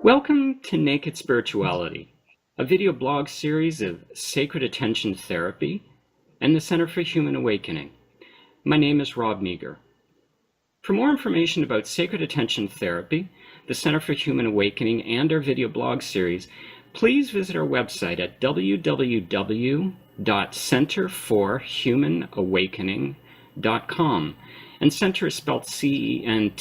Welcome to Naked Spirituality, a video blog series of sacred attention therapy and the Center for Human Awakening. My name is Rob Meager. For more information about sacred attention therapy, the Center for Human Awakening, and our video blog series, please visit our website at www.centerforhumanawakening.com, and center is spelled C-E-N-T-E-R.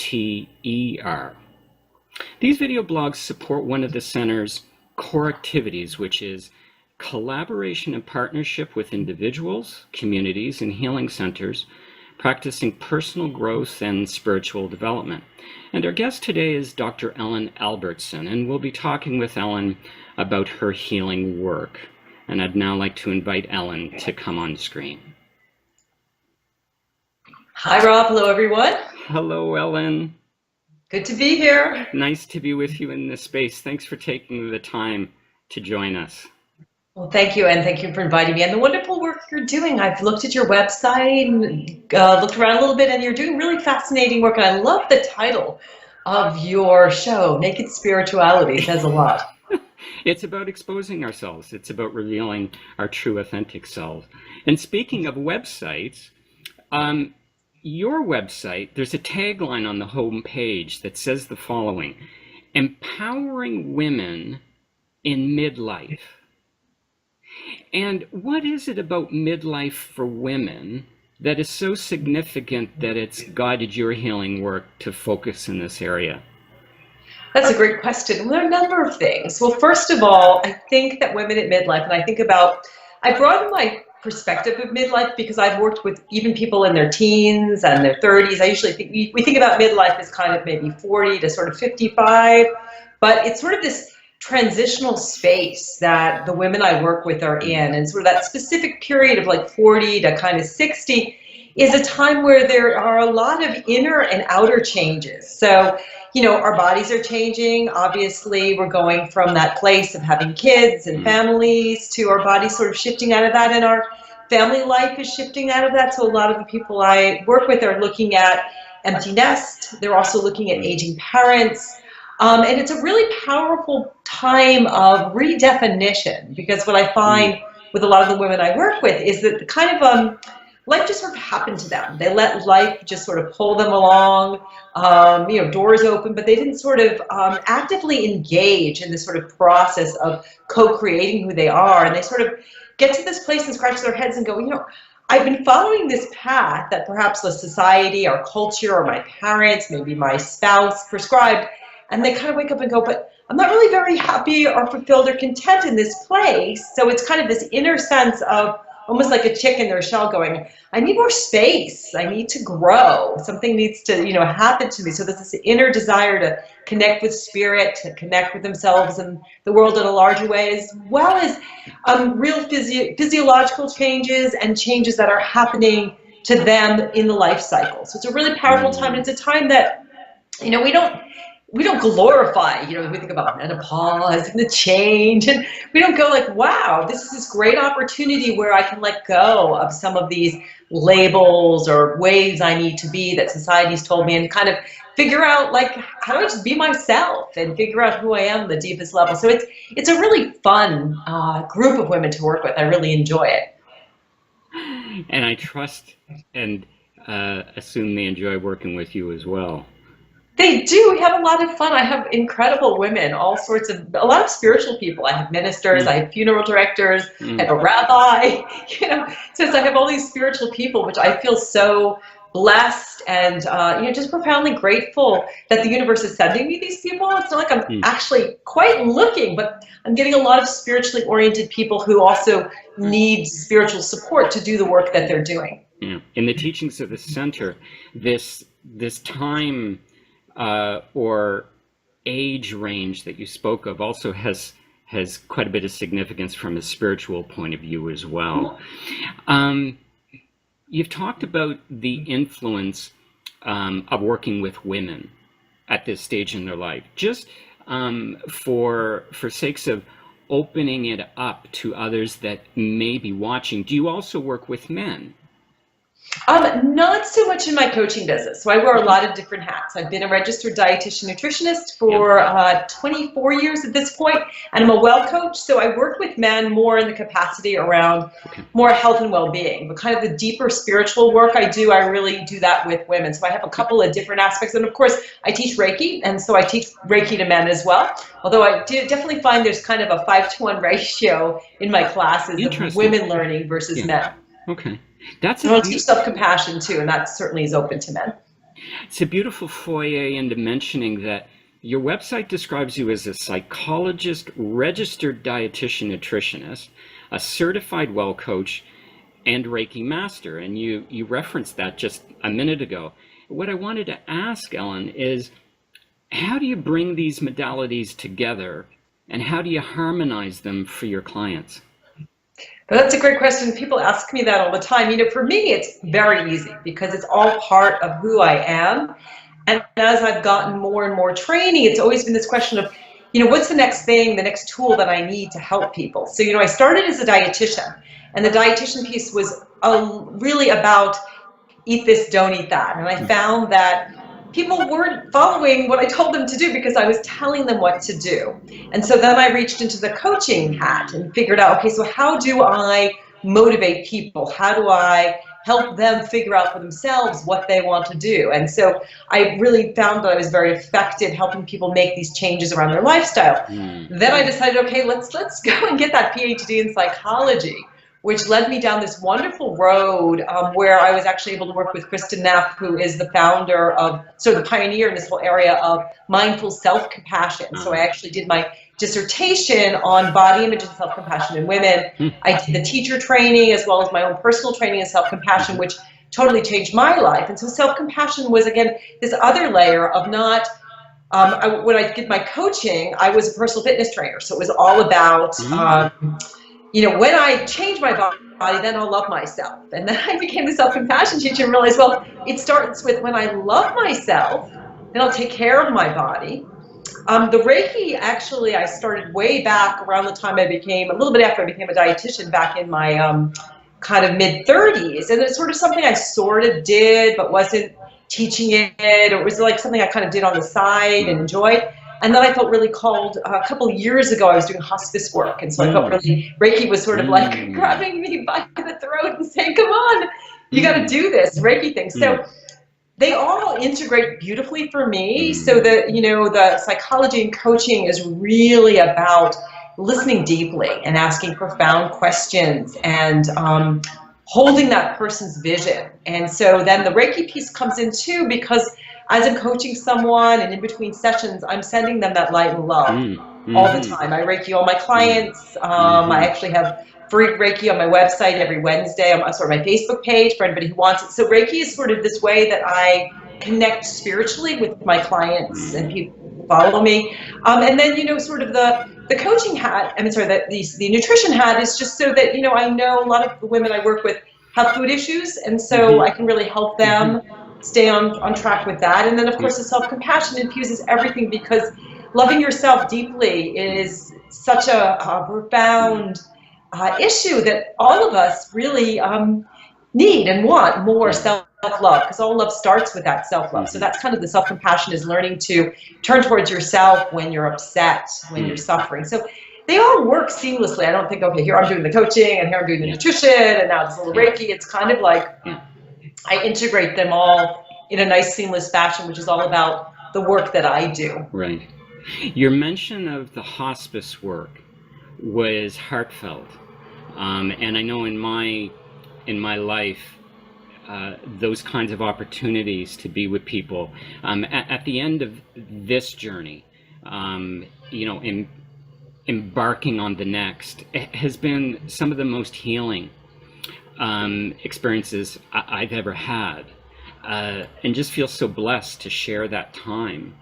These video blogs support one of the center's core activities, which is collaboration and partnership with individuals, communities, and healing centers, practicing personal growth and spiritual development. And our guest today is Dr. Ellen Albertson, and we'll be talking with Ellen about her healing work. And I'd now like to invite Ellen to come on screen. Hi, Rob. Hello, everyone. Hello, Ellen. Good to be here. Nice to be with you in this space. Thanks for taking the time to join us. Well, thank you, and thank you for inviting me and the wonderful work you're doing. I've looked at your website and looked around a little bit, and you're doing really fascinating work, and I love the title of your show, Naked Spirituality. It says a lot. It's about exposing ourselves. It's about revealing our true, authentic selves. And speaking of websites, your website, there's a tagline on the home page that says the following: empowering women in midlife. And what is it about midlife for women that is so significant that it's guided your healing work to focus in this area? That's a great question. Well, there are a number of things. Well, first of all, I think that women at midlife, and I broaden my perspective of midlife because I've worked with even people in their teens and their 30s. I usually think we think about midlife as kind of maybe 40 to sort of 55, but it's sort of this transitional space that the women I work with are in, and sort of that specific period of like 40 to kind of 60 is a time where there are a lot of inner and outer changes. So, our bodies are changing. Obviously, we're going from that place of having kids and families to our bodies sort of shifting out of that, and our family life is shifting out of that. So a lot of the people I work with are looking at empty nest. They're also looking at aging parents. And it's a really powerful time of redefinition, because what I find with a lot of the women I work with is that the kind of life just sort of happened to them. They let life just sort of pull them along, doors open, but they didn't sort of actively engage in this sort of process of co-creating who they are. And they sort of get to this place and scratch their heads and go, I've been following this path that perhaps the society, our culture, or my parents, maybe my spouse prescribed. And they kind of wake up and go, but I'm not really very happy or fulfilled or content in this place. So it's kind of this inner sense of almost like a chick in their shell going, I need more space. I need to grow. Something needs to, happen to me. So there's this inner desire to connect with spirit, to connect with themselves and the world in a larger way, as well as real physiological changes and changes that are happening to them in the life cycle. So it's a really powerful time. It's a time that, we don't glorify, we think about menopause and the change, and we don't go like, wow, this is this great opportunity where I can let go of some of these labels or ways I need to be that society's told me, and kind of figure out, like, how do I just be myself and figure out who I am at the deepest level. So it's a really fun group of women to work with. I really enjoy it. And I trust and assume they enjoy working with you as well. They do. We have a lot of fun. I have incredible women, a lot of spiritual people. I have ministers, I have funeral directors, I have a rabbi, so I have all these spiritual people, which I feel so blessed and, just profoundly grateful that the universe is sending me these people. It's not like I'm actually quite looking, but I'm getting a lot of spiritually oriented people who also need spiritual support to do the work that they're doing. Yeah. In the teachings of the center, this time or age range that you spoke of also has quite a bit of significance from a spiritual point of view as well. You've talked about the influence of working with women at this stage in their life, just for sakes of opening it up to others that may be watching. Do you also work with men? Not so much in my coaching business. So I wear a lot of different hats. I've been a registered dietitian nutritionist for 24 years at this point, and I'm a well coach. So I work with men more in the capacity around more health and well-being, but kind of the deeper spiritual work I do, I really do that with women. So I have a couple of different aspects, and of course I teach Reiki, and so I teach Reiki to men as well. Although I do definitely find there's kind of a 5-to-1 ratio in my classes of women learning versus men. Okay. That's I'll teach self-compassion too, and that certainly is open to men. It's a beautiful foray into mentioning that your website describes you as a psychologist, registered dietitian nutritionist, a certified well coach, and Reiki master. And you referenced that just a minute ago. What I wanted to ask, Ellen, is how do you bring these modalities together, and how do you harmonize them for your clients? That's a great question. People ask me that all the time. For me, it's very easy because it's all part of who I am. And as I've gotten more and more training, it's always been this question of, what's the next thing, the next tool that I need to help people? So, I started as a dietitian, and the dietitian piece was really about eat this, don't eat that. And I found that people weren't following what I told them to do because I was telling them what to do. And so then I reached into the coaching hat and figured out, okay, so how do I motivate people? How do I help them figure out for themselves what they want to do? And so I really found that I was very effective helping people make these changes around their lifestyle. Then I decided, okay, let's go and get that PhD in psychology, which led me down this wonderful road where I was actually able to work with Kristen Neff, who is the founder of, the pioneer in this whole area of mindful self-compassion. So I actually did my dissertation on body image and self-compassion in women. I did the teacher training as well as my own personal training in self-compassion, which totally changed my life. And so self-compassion was, again, this other layer of not, when I did my coaching, I was a personal fitness trainer. So it was all about, when I change my body, then I'll love myself. And then I became the self-compassion teacher and realized, well, it starts with when I love myself, then I'll take care of my body. The Reiki, actually, I started way back around the time a little bit after I became a dietitian, back in my kind of mid-30s. And it's sort of something I sort of did, but wasn't teaching it. It was like something I kind of did on the side and enjoyed. And then I felt really called, a couple of years ago, I was doing hospice work. And so I felt really, Reiki was sort of like grabbing me by the throat and saying, come on, you got to do this Reiki thing. So they all integrate beautifully for me. So that, the psychology and coaching is really about listening deeply and asking profound questions and holding that person's vision. And so then the Reiki piece comes in too, because as I'm coaching someone and in between sessions, I'm sending them that light and love all the time. I Reiki all my clients. I actually have free Reiki on my website every Wednesday. I'm sort of my Facebook page for anybody who wants it. So Reiki is sort of this way that I connect spiritually with my clients and people who follow me. And then, sort of the coaching hat, the nutrition hat is just so that, I know a lot of the women I work with have food issues. And so I can really help them stay on track with that. And then, of course, the self-compassion infuses everything, because loving yourself deeply is such a profound issue that all of us really need and want more self-love, because all love starts with that self-love. So that's kind of the self-compassion, is learning to turn towards yourself when you're upset, when you're suffering. So they all work seamlessly. I don't think, okay, here I'm doing the coaching and here I'm doing the nutrition and now it's a little Reiki. It's kind of like I integrate them all in a nice seamless fashion, which is all about the work that I do. Right. Your mention of the hospice work was heartfelt. And I know in my life, those kinds of opportunities to be with people at the end of this journey, embarking on the next, has been some of the most healing experiences I've ever had, and just feel so blessed to share that time,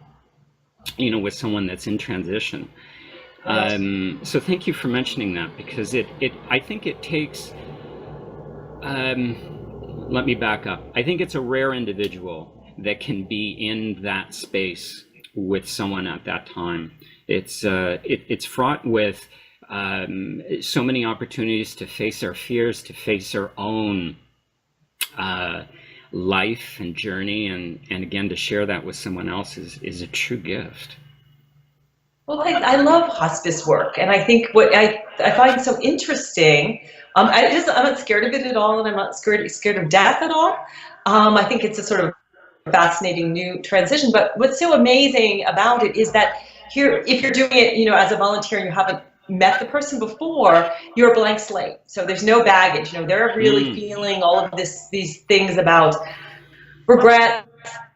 with someone that's in transition. So thank you for mentioning that, because I think it takes, let me back up. I think it's a rare individual that can be in that space with someone at that time. It's fraught with so many opportunities to face our fears, to face our own life and journey, and again, to share that with someone else is a true gift. Well, I love hospice work, and I think what I find so interesting, I'm not scared of it at all, and I'm not scared of death at all. I think it's a sort of fascinating new transition. But what's so amazing about it is that here, if you're doing it, as a volunteer and you haven't met the person before, you're a blank slate. So there's no baggage. They're really feeling all of these things about regret,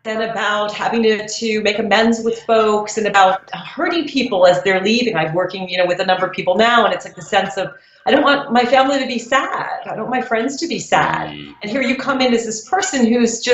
and about having to make amends with folks, and about hurting people as they're leaving. I'm working, with a number of people now, and it's like the sense of, I don't want my family to be sad. I don't want my friends to be sad. And here you come in as this person who's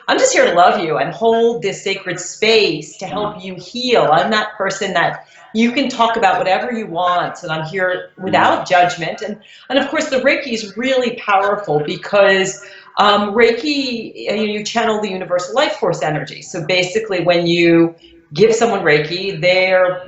I'm just here to love you and hold this sacred space to help you heal. I'm that person that you can talk about whatever you want, and I'm here without judgment. And of course, the Reiki is really powerful because Reiki, you channel the universal life force energy. So basically, when you give someone Reiki, they're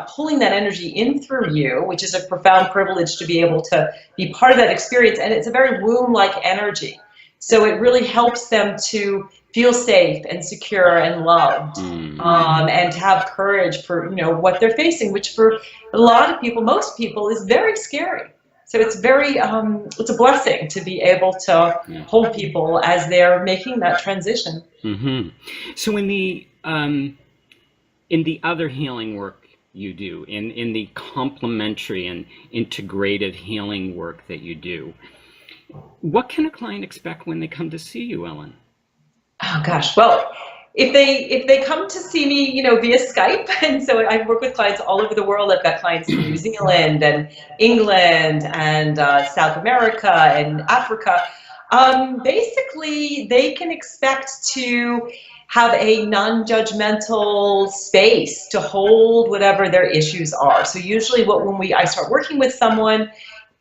pulling that energy in through you, which is a profound privilege to be able to be part of that experience. And it's a very womb-like energy. So it really helps them to feel safe and secure and loved, and to have courage for what they're facing, which for a lot of people, most people, is very scary. So it's very, it's a blessing to be able to hold people as they're making that transition. Mm-hmm. So in the other healing work you do, in the complementary and integrative healing work that you do, what can a client expect when they come to see you, Ellen? Oh gosh, well, if they come to see me, via Skype, and so I work with clients all over the world. I've got clients in New Zealand and England and South America and Africa. Basically, they can expect to have a non-judgmental space to hold whatever their issues are. So usually, when I start working with someone,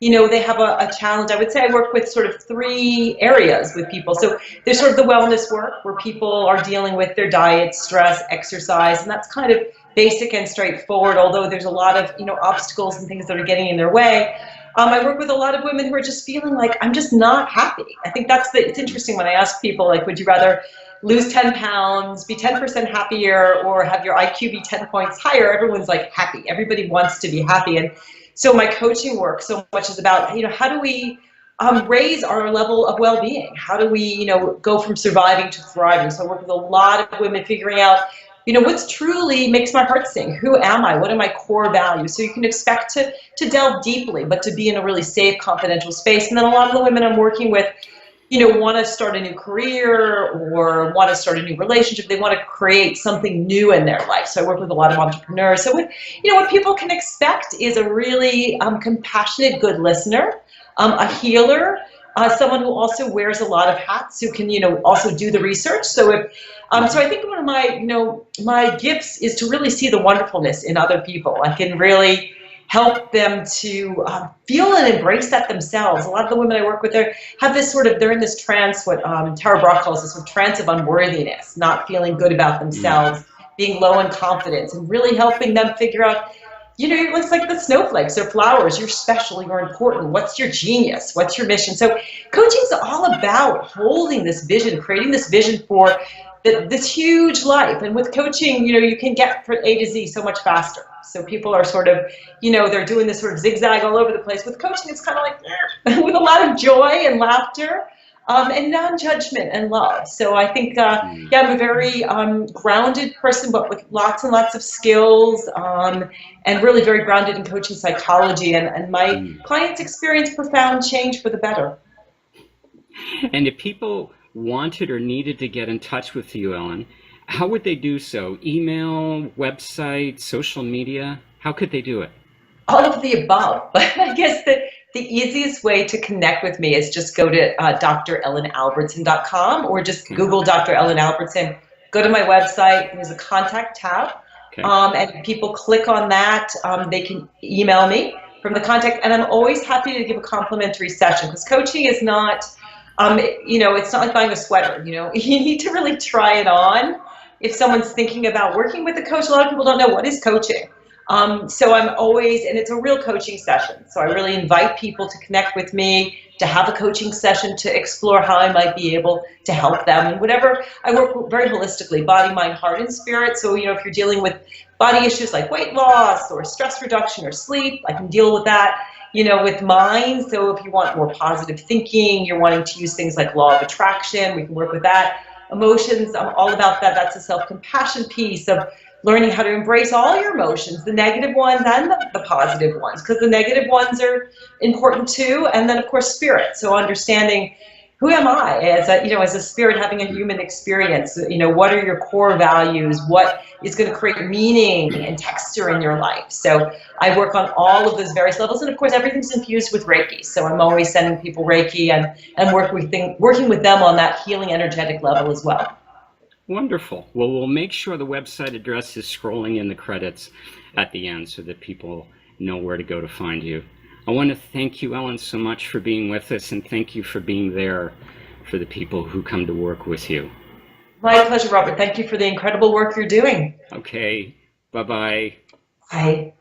they have a challenge. I would say I work with sort of 3 areas with people. So there's sort of the wellness work where people are dealing with their diet, stress, exercise, and that's kind of basic and straightforward, although there's a lot of, obstacles and things that are getting in their way. I work with a lot of women who are just feeling like, I'm just not happy. I think it's interesting when I ask people, like, would you rather lose 10 pounds, be 10% happier, or have your IQ be 10 points higher? Everyone's like happy. Everybody wants to be happy. And so my coaching work so much is about, how do we raise our level of well-being? How do we, go from surviving to thriving? So I work with a lot of women figuring out, what's truly makes my heart sing? Who am I? What are my core values? So you can expect to delve deeply, but to be in a really safe, confidential space. And then a lot of the women I'm working with, want to start a new career or want to start a new relationship. They want to create something new in their life. So I work with a lot of entrepreneurs. So what people can expect is a really compassionate, good listener, a healer, someone who also wears a lot of hats, who can, also do the research. So so I think one of my, my gifts is to really see the wonderfulness in other people. I can really help them to feel and embrace that themselves. A lot of the women I work with, they're in this trance, what Tara Brach calls this trance of unworthiness, not feeling good about themselves, being low in confidence, and really helping them figure out, it's like the snowflakes or flowers. You're special, you're important. What's your genius? What's your mission? So coaching is all about holding this vision, creating this vision for this huge life. And with coaching, you can get from A to Z so much faster. So people are sort of, they're doing this sort of zigzag all over the place. With coaching, it's kind of like, with a lot of joy and laughter, and non-judgment and love. So I think, I'm a very grounded person, but with lots and lots of skills, and really very grounded in coaching psychology. And my clients experience profound change for the better. And if people wanted or needed to get in touch with you, Ellen, how would they do so? Email, website, social media? How could they do it? All of the above. I guess the easiest way to connect with me is just go to drellenalbertson.com, or just Google Dr. Ellen Albertson. Go to my website. There's a contact tab. Okay. And people click on that. They can email me from the contact. And I'm always happy to give a complimentary session, because coaching is not, it's not like buying a sweater. You need to really try it on. If someone's thinking about working with a coach, a lot of people don't know what is coaching. So I'm always, and it's a real coaching session. So I really invite people to connect with me, to have a coaching session, to explore how I might be able to help them. And whatever, I work very holistically, body, mind, heart, and spirit. So, if you're dealing with body issues like weight loss or stress reduction or sleep, I can deal with that. With mind, so if you want more positive thinking, you're wanting to use things like law of attraction, we can work with that. Emotions, I'm all about that. That's a self-compassion piece of learning how to embrace all your emotions, the negative ones and the positive ones, because the negative ones are important too. And then, of course, spirit. So understanding, who am I as a spirit having a human experience? What are your core values? What is going to create meaning and texture in your life? So I work on all of those various levels. And of course, everything's infused with Reiki. So I'm always sending people Reiki and working with them on that healing energetic level as well. Wonderful. Well, we'll make sure the website address is scrolling in the credits at the end so that people know where to go to find you. I want to thank you, Ellen, so much for being with us, and thank you for being there for the people who come to work with you. My pleasure, Robert. Thank you for the incredible work you're doing. Okay. Bye-bye. Bye.